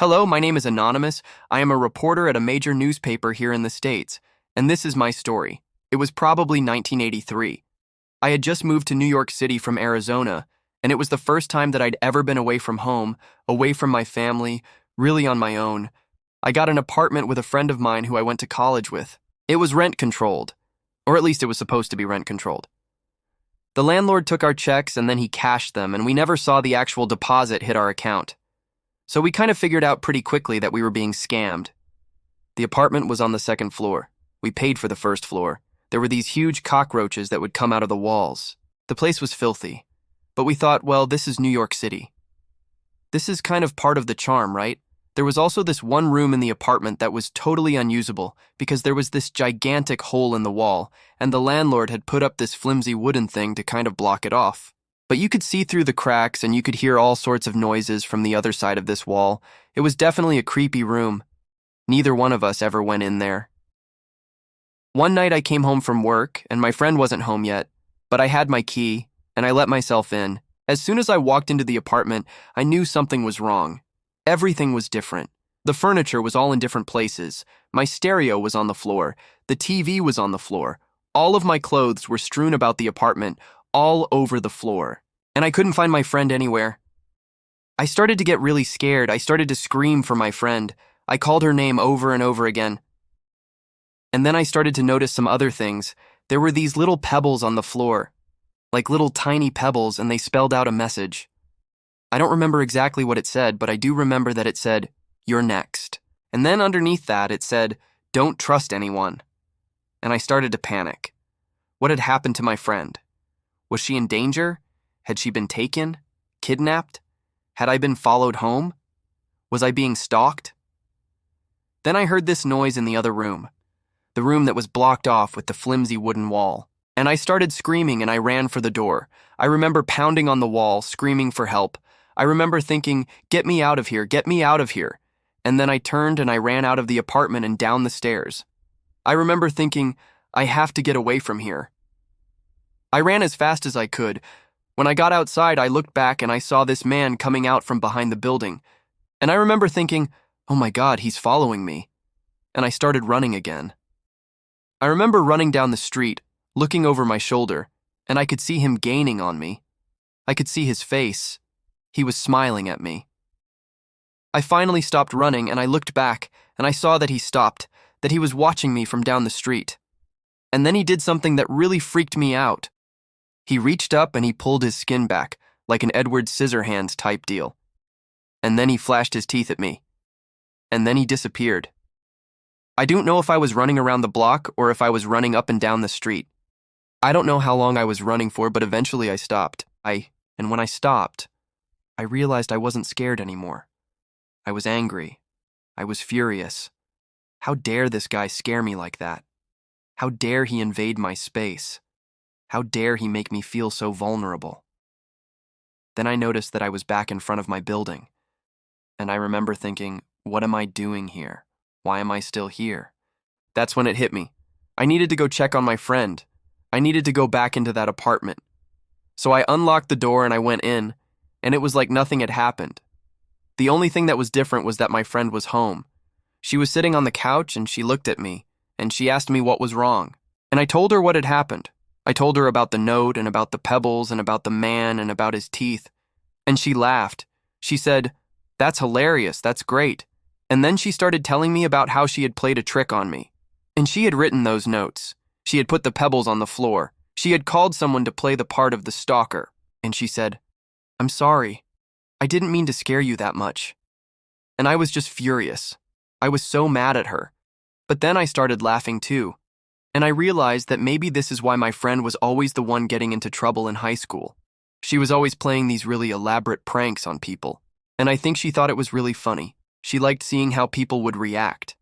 Hello, my name is Anonymous. I am a reporter at a major newspaper here in the States, and this is my story. It was probably 1983. I had just moved to New York City from Arizona, and it was the first time that I'd ever been away from home, away from my family, really on my own. I got an apartment with a friend of mine who I went to college with. It was rent controlled, or at least it was supposed to be rent controlled. The landlord took our checks and then he cashed them, and we never saw the actual deposit hit our account. So we kind of figured out pretty quickly that we were being scammed. The apartment was on the second floor. We paid for the first floor. There were these huge cockroaches that would come out of the walls. The place was filthy. But we thought, well, this is New York City. This is kind of part of the charm, right? There was also this one room in the apartment that was totally unusable because there was this gigantic hole in the wall, and the landlord had put up this flimsy wooden thing to kind of block it off. But you could see through the cracks and you could hear all sorts of noises from the other side of this wall. It was definitely a creepy room. Neither one of us ever went in there. One night I came home from work and my friend wasn't home yet, but I had my key and I let myself in. As soon as I walked into the apartment, I knew something was wrong. Everything was different. The furniture was all in different places. My stereo was on the floor. The TV was on the floor. All of my clothes were strewn about the apartment, all over the floor, and I couldn't find my friend anywhere. I started to get really scared. I started to scream for my friend. I called her name over and over again. And then I started to notice some other things. There were these little pebbles on the floor, like little tiny pebbles, and they spelled out a message. I don't remember exactly what it said, but I do remember that it said, "You're next." And then underneath that, it said, "Don't trust anyone." And I started to panic. What had happened to my friend? Was she in danger? Had she been taken? Kidnapped? Had I been followed home? Was I being stalked? Then I heard this noise in the other room, the room that was blocked off with the flimsy wooden wall. And I started screaming and I ran for the door. I remember pounding on the wall, screaming for help. I remember thinking, "Get me out of here, get me out of here." And then I turned and I ran out of the apartment and down the stairs. I remember thinking, I have to get away from here. I ran as fast as I could. When I got outside, I looked back and I saw this man coming out from behind the building. And I remember thinking, oh my God, he's following me. And I started running again. I remember running down the street, looking over my shoulder, and I could see him gaining on me. I could see his face. He was smiling at me. I finally stopped running and I looked back and I saw that he stopped, that he was watching me from down the street. And then he did something that really freaked me out. He reached up and he pulled his skin back, like an Edward Scissorhands type deal. And then he flashed his teeth at me. And then he disappeared. I don't know if I was running around the block or if I was running up and down the street. I don't know how long I was running for, but eventually I stopped. And when I stopped, I realized I wasn't scared anymore. I was angry. I was furious. How dare this guy scare me like that? How dare he invade my space? How dare he make me feel so vulnerable? Then I noticed that I was back in front of my building. And I remember thinking, what am I doing here? Why am I still here? That's when it hit me. I needed to go check on my friend. I needed to go back into that apartment. So I unlocked the door and I went in, and it was like nothing had happened. The only thing that was different was that my friend was home. She was sitting on the couch and she looked at me, and she asked me what was wrong. And I told her what had happened. I told her about the note and about the pebbles and about the man and about his teeth. And she laughed. She said, "That's hilarious, that's great." And then she started telling me about how she had played a trick on me. And she had written those notes. She had put the pebbles on the floor. She had called someone to play the part of the stalker. And she said, "I'm sorry. I didn't mean to scare you that much." And I was just furious. I was so mad at her. But then I started laughing too. And I realized that maybe this is why my friend was always the one getting into trouble in high school. She was always playing these really elaborate pranks on people. And I think she thought it was really funny. She liked seeing how people would react.